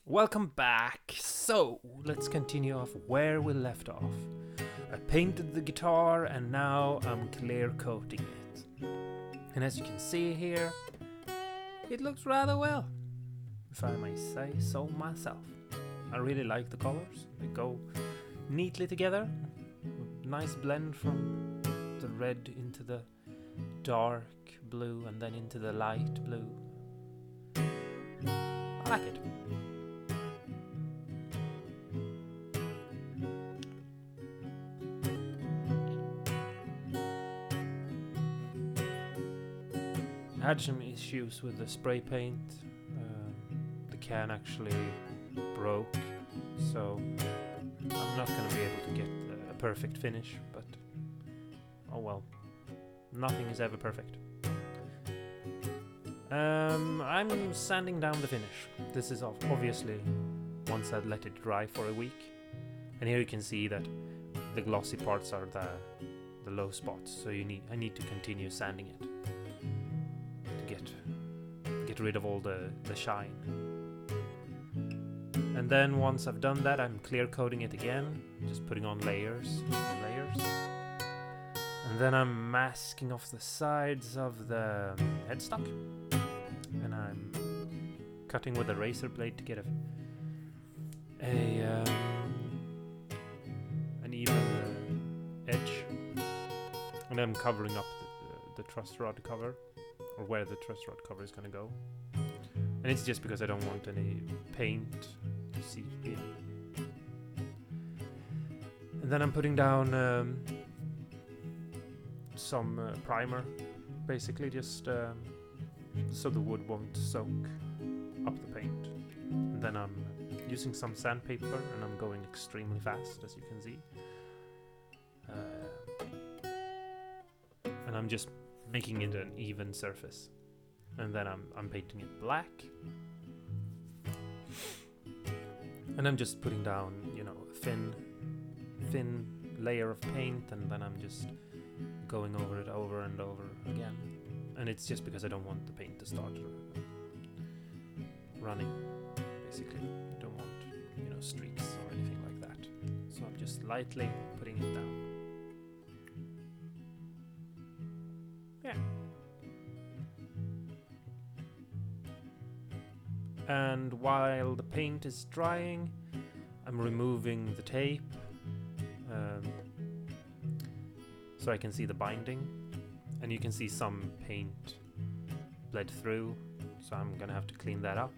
Welcome back. So, let's continue off where we left off. I painted the guitar and now I'm clear coating it. And as you can see here, it looks rather well, if I may say so myself. I really like the colors. They go neatly together. Nice blend from the red into the dark blue and then into the light blue. I like it. I had some issues with the spray paint. The can actually broke, so I'm not going to be able to get a perfect finish, but oh well, nothing is ever perfect. I'm sanding down the finish. This is obviously once I'd let it dry for a week, and here you can see that the glossy parts are the low spots, so I need to continue sanding it to get rid of all the shine. And then once I've done that, I'm clear coating it again, just putting on layers and layers. And then I'm masking off the sides of the headstock, and I'm cutting with a razor blade to get an even edge. And I'm covering up the truss rod cover, or where the truss rod cover is going to go. And it's just because I don't want any paint to seep in. And then I'm putting down some primer, basically just so the wood won't soak up the paint. And then I'm using some sandpaper, and I'm going extremely fast, as you can see. And I'm just making it an even surface. And then I'm painting it black. And I'm just putting down, a thin layer of paint, and then I'm just going over it over and over again. And it's just because I don't want the paint to start running, basically. I don't want, streaks or anything like that. So I'm just lightly putting it down. Yeah. And while the paint is drying, I'm removing the tape so I can see the binding, and you can see some paint bled through, so I'm gonna have to clean that up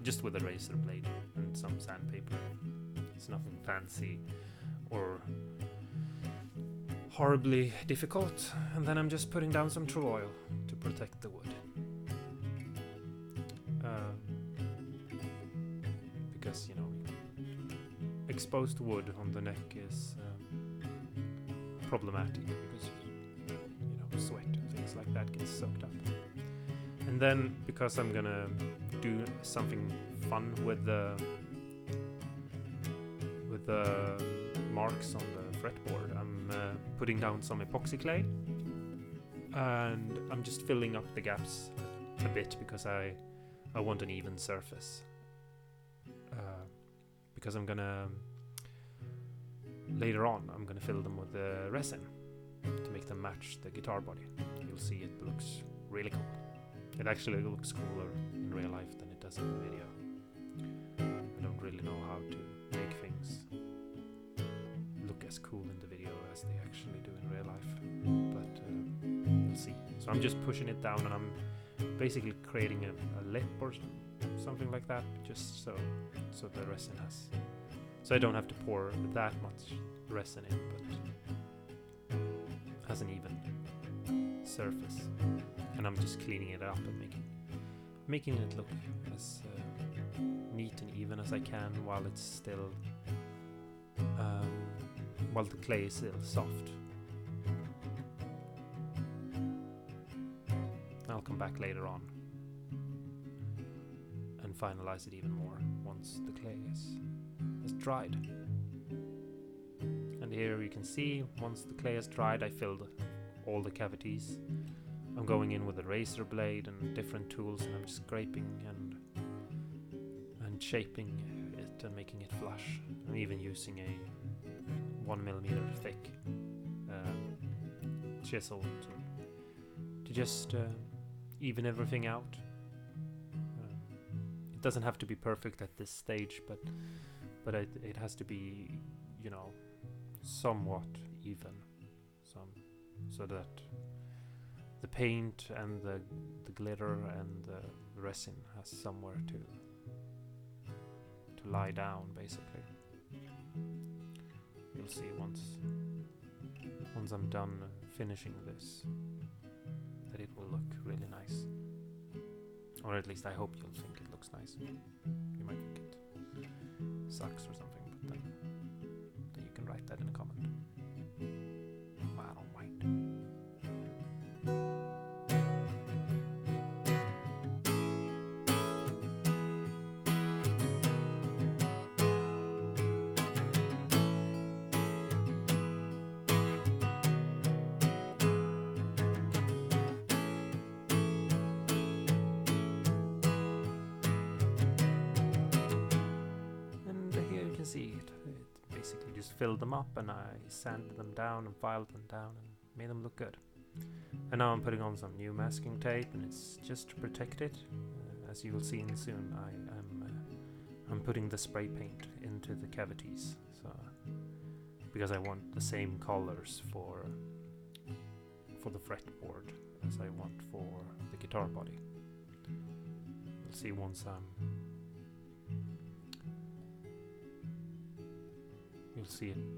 just with a razor blade and some sandpaper. It's nothing fancy or horribly difficult. And then I'm just putting down some true oil to protect the wood. Because, exposed wood on the neck is problematic because, sweat and things like that gets soaked up. And then, because I'm gonna do something fun with the marks on the fretboard, I'm putting down some epoxy clay, and I'm just filling up the gaps a bit because I want an even surface. Because later on I'm gonna fill them with the resin to make them match the guitar body. You'll see it looks really cool. It actually looks cooler in real life than it does in the video. I don't really know how to make things look as cool in the video as they actually do in real life, but we'll see. So I'm just pushing it down, and I'm basically creating a lip or something like that, just so the resin so I don't have to pour that much resin in, but has an even surface. And I'm just cleaning it up and making it look as neat and even as I can while it's still while the clay is still soft. I'll come back later on and finalize it even more once the clay is dried. And here you can see, once the clay is dried, I filled all the cavities. I'm going in with a razor blade and different tools, and I'm scraping and and shaping it and making it flush. I'm even using a 1mm thick chisel to just even everything out. It doesn't have to be perfect at this stage, but it has to be, you know, somewhat even, so that the paint and the glitter and the resin has somewhere to lie down, basically. You'll see once I'm done finishing this that it will look really nice, or at least I hope you'll think it looks nice. You might think it sucks or something, but then you can write that in a comment. I don't mind. See it basically just filled them up, and I sanded them down and filed them down and made them look good. And now I'm putting on some new masking tape, and it's just to protect it. As you will see soon, I'm putting the spray paint into the cavities, so because I want the same colors for the fretboard as I want for the guitar body. You'll see once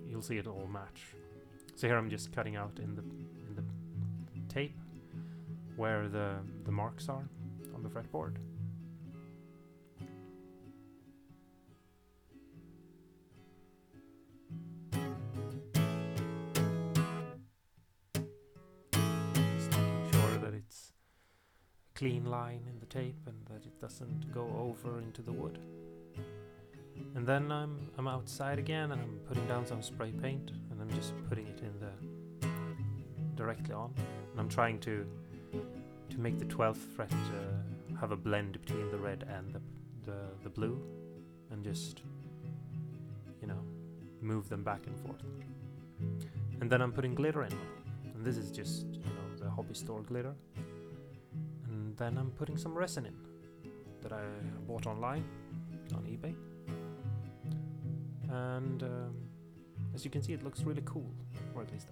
you'll see it all match. So here I'm just cutting out in the tape where the marks are on the fretboard. Just making sure that it's a clean line in the tape and that it doesn't go over into the wood. And then I'm outside again, and I'm putting down some spray paint, and I'm just putting it in directly on. And I'm trying to make the 12th fret have a blend between the red and the blue, and just, you know, move them back and forth. And then I'm putting glitter in them, and this is just, you know, the hobby store glitter. And then I'm putting some resin in that I bought online on eBay. And as you can see, it looks really cool, or at least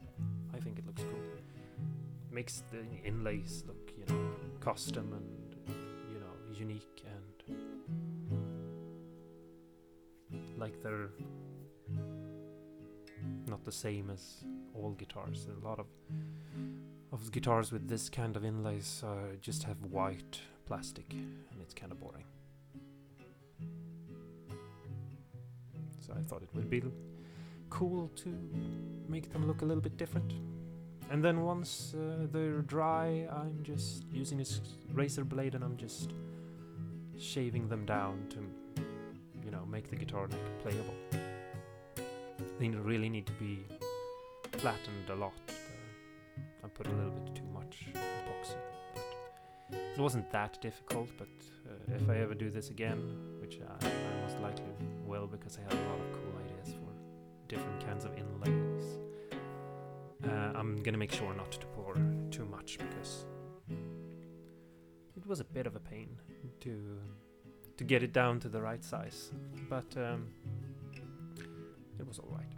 I think it looks cool. It makes the inlays look, you know, custom and, you know, unique, and like they're not the same as all guitars. A lot of guitars with this kind of inlays just have white plastic, and it's kind of boring. So I thought it would be cool to make them look a little bit different. And then once they're dry, I'm just using a razor blade, and I'm just shaving them down to, you know, make the guitar neck playable. They really need to be flattened a lot. I put a little bit too much epoxy, but it wasn't that difficult. But if I ever do this again, which I most likely will, because I have a lot of cool ideas for different kinds of inlays, I'm gonna make sure not to pour too much, because it was a bit of a pain to get it down to the right size, but it was all right.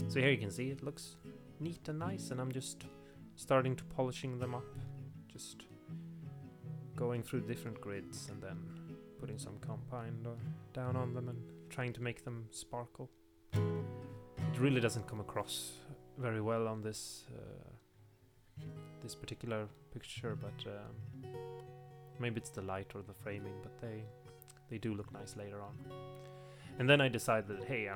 So here you can see it looks neat and nice, and I'm just starting to polishing them up, just going through different grids and then putting some compound down on them and trying to make them sparkle. It really doesn't come across very well on this this particular picture, but maybe it's the light or the framing, but they do look nice later on. And then I decided that, hey,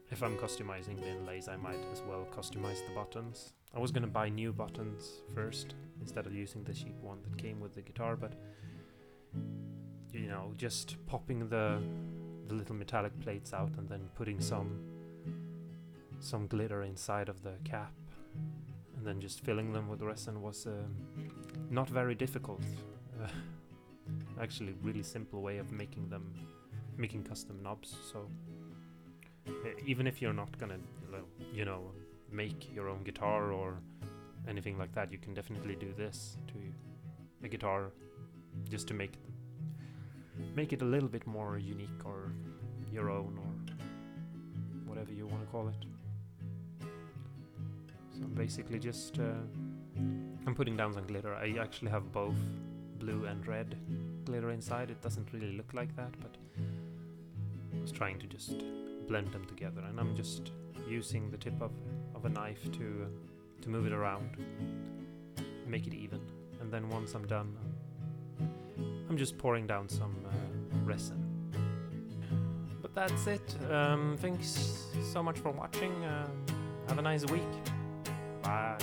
if I'm customizing the inlays, I might as well customize the buttons. I was gonna buy new buttons first instead of using the cheap one that came with the guitar, but you know, just popping the little metallic plates out and then putting some glitter inside of the cap and then just filling them with resin was not very difficult. Actually, really simple way of making them making custom knobs. So even if you're not gonna, make your own guitar or anything like that, you can definitely do this to a guitar, just to make it a little bit more unique or your own, or whatever you want to call it. So I'm basically just I'm putting down some glitter. I actually have both blue and red glitter inside. It doesn't really look like that, but I was trying to just blend them together, and I'm just using the tip of a knife to move it around, make it even. And then once I'm done, I'm just pouring down some resin. But that's it. Thanks so much for watching. Have a nice week. Bye.